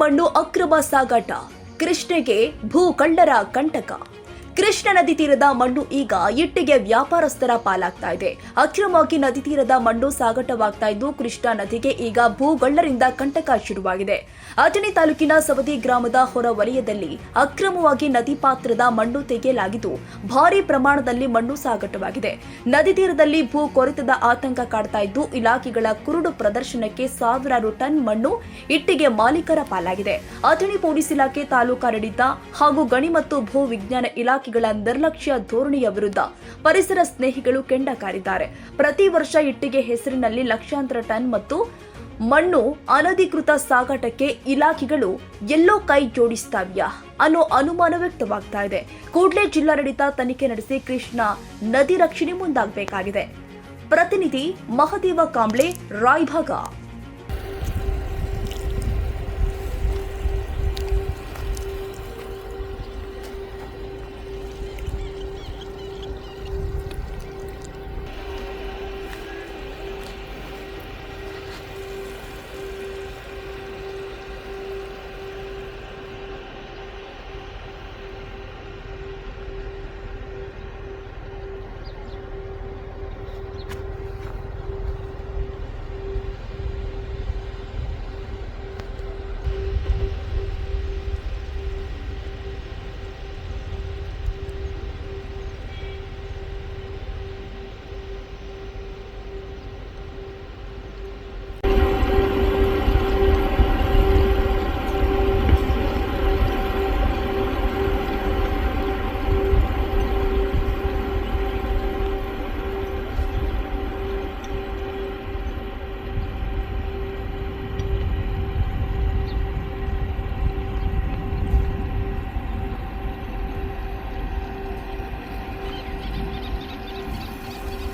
ಮಣ್ಣು ಅಕ್ರಮ ಸಾಗಾಟ, ಕೃಷ್ಣೆಗೆ ಭೂ ಕಳ್ಳರ ಕಂಟಕ. ಕೃಷ್ಣ ನದಿ ತೀರದ ಮಣ್ಣು ಈಗ ಇಟ್ಟಿಗೆ ವ್ಯಾಪಾರಸ್ಥರ ಪಾಲಾಗ್ತಾ ಇದೆ. ಅಕ್ರಮವಾಗಿ ನದಿ ತೀರದ ಮಣ್ಣು ಸಾಗಾಟವಾಗ್ತಾ ಇದ್ದು ಕೃಷ್ಣಾ ನದಿಗೆ ಈಗ ಭೂಗಳ್ಳರಿಂದ ಕಂಟಕ ಶುರುವಾಗಿದೆ. ಅಥಣಿ ತಾಲೂಕಿನ ಸವದಿ ಗ್ರಾಮದ ಹೊರ ವಲಯದಲ್ಲಿ ಅಕ್ರಮವಾಗಿ ನದಿ ಪಾತ್ರದ ಮಣ್ಣು ತೆಗೆಯಲಾಗಿದ್ದು ಭಾರೀ ಪ್ರಮಾಣದಲ್ಲಿ ಮಣ್ಣು ಸಾಗಾಟವಾಗಿದೆ. ನದಿ ತೀರದಲ್ಲಿ ಭೂ ಕೊರೆತದ ಆತಂಕ ಕಾಡ್ತಾ ಇದ್ದು ಇಲಾಖೆಗಳ ಕುರುಡು ಪ್ರದರ್ಶನಕ್ಕೆ ಸಾವಿರಾರು ಟನ್ ಮಣ್ಣು ಇಟ್ಟಿಗೆ ಮಾಲೀಕರ ಪಾಲಾಗಿದೆ. ಅಥಣಿ ಪೊಲೀಸ್ ಇಲಾಖೆ, ತಾಲೂಕಾಡಳಿತ ಹಾಗೂ ಗಣಿ ಮತ್ತು ಭೂ ವಿಜ್ಞಾನ ಇಲಾಖೆಗಳ ನಿರ್ಲಕ್ಷ್ಯ ಧೋರಣೆಯ ವಿರುದ್ಧ ಪರಿಸರ ಸ್ನೇಹಿಗಳು ಕೆಂಡ ಕಾರಿದ್ದಾರೆ. ಪ್ರತಿ ವರ್ಷ ಇಟ್ಟಿಗೆ ಹೆಸರಿನಲ್ಲಿ ಲಕ್ಷಾಂತರ ಟನ್ ಮತ್ತು ಮಣ್ಣು ಅನಧಿಕೃತ ಸಾಗಾಟಕ್ಕೆ ಇಲಾಖೆಗಳು ಎಲ್ಲೋ ಕೈ ಜೋಡಿಸ್ತಾವ್ಯಾ ಅನ್ನೋ ಅನುಮಾನ ವ್ಯಕ್ತವಾಗ್ತಾ ಇದೆ. ಕೂಡಲೇ ಜಿಲ್ಲಾಡಳಿತ ತನಿಖೆ ನಡೆಸಿ ಕೃಷ್ಣಾ ನದಿ ರಕ್ಷಣೆ ಮುಂದಾಗಬೇಕಾಗಿದೆ. ಪ್ರತಿನಿಧಿ ಮಹದೇವ ಕಾಂಬ್ಳೆ, ರಾಯಭಾಗ.